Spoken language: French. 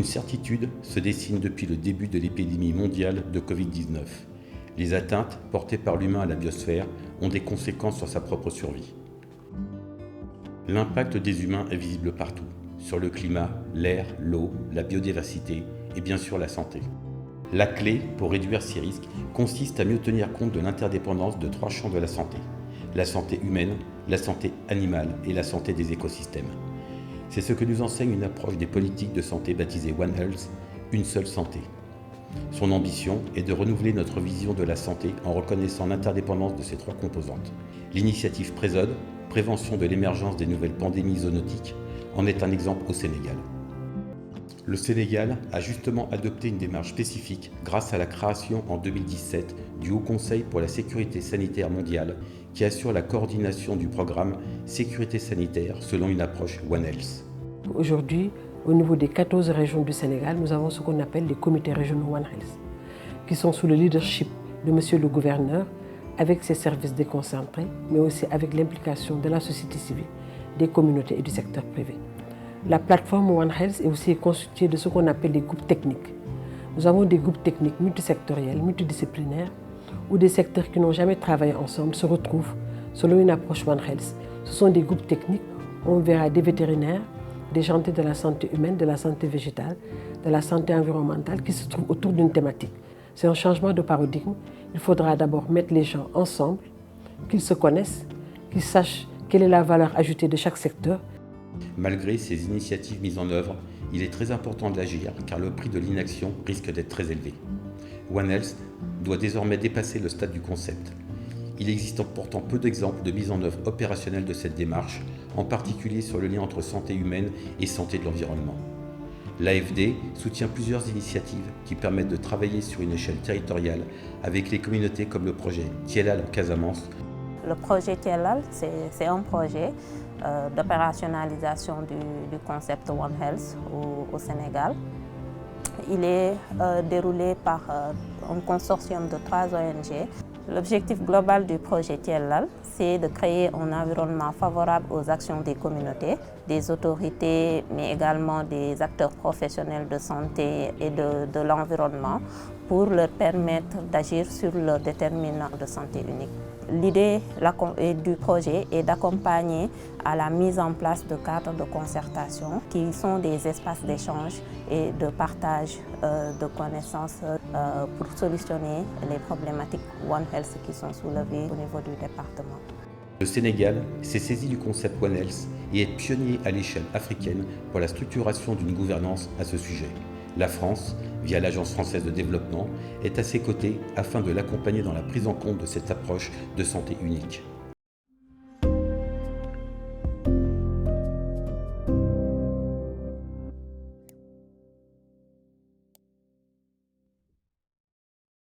Une certitude se dessine depuis le début de l'épidémie mondiale de Covid-19. Les atteintes portées par l'humain à la biosphère ont des conséquences sur sa propre survie. L'impact des humains est visible partout, sur le climat, l'air, l'eau, la biodiversité et bien sûr la santé. La clé pour réduire ces risques consiste à mieux tenir compte de l'interdépendance de 3 champs de la santé humaine, la santé animale et la santé des écosystèmes. C'est ce que nous enseigne une approche des politiques de santé baptisée One Health, une seule santé. Son ambition est de renouveler notre vision de la santé en reconnaissant l'interdépendance de ces 3 composantes. L'initiative Présode, prévention de l'émergence des nouvelles pandémies zoonotiques, en est un exemple au Sénégal. Le Sénégal a justement adopté une démarche spécifique grâce à la création en 2017 du Haut Conseil pour la sécurité sanitaire mondiale qui assure la coordination du programme Sécurité sanitaire selon une approche One Health. Aujourd'hui, au niveau des 14 régions du Sénégal, nous avons ce qu'on appelle les comités régionaux One Health, qui sont sous le leadership de Monsieur le gouverneur, avec ses services déconcentrés, mais aussi avec l'implication de la société civile, des communautés et du secteur privé. La plateforme One Health est aussi constituée de ce qu'on appelle des groupes techniques. Nous avons des groupes techniques multisectoriels, multidisciplinaires, où des secteurs qui n'ont jamais travaillé ensemble se retrouvent selon une approche One Health. Ce sont des groupes techniques, on verra des vétérinaires, des gens de la santé humaine, de la santé végétale, de la santé environnementale qui se trouvent autour d'une thématique. C'est un changement de paradigme. Il faudra d'abord mettre les gens ensemble, qu'ils se connaissent, qu'ils sachent quelle est la valeur ajoutée de chaque secteur. Malgré ces initiatives mises en œuvre, il est très important d'agir car le prix de l'inaction risque d'être très élevé. One Health doit désormais dépasser le stade du concept. Il existe pourtant peu d'exemples de mise en œuvre opérationnelle de cette démarche, en particulier sur le lien entre santé humaine et santé de l'environnement. L'AFD soutient plusieurs initiatives qui permettent de travailler sur une échelle territoriale avec les communautés comme le projet Tielal en Casamance. Le projet Tielal, c'est un projet d'opérationnalisation du concept One Health au Sénégal. Il est déroulé par un consortium de 3 ONG. L'objectif global du projet Tielal, c'est de créer un environnement favorable aux actions des communautés, des autorités, mais également des acteurs professionnels de santé et de l'environnement pour leur permettre d'agir sur leurs déterminants de santé unique. L'idée du projet est d'accompagner à la mise en place de cadres de concertation qui sont des espaces d'échange et de partage de connaissances pour solutionner les problématiques One Health qui sont soulevées au niveau du département. Le Sénégal s'est saisi du concept One Health et est pionnier à l'échelle africaine pour la structuration d'une gouvernance à ce sujet. La France, via l'Agence française de développement, est à ses côtés afin de l'accompagner dans la prise en compte de cette approche de santé unique.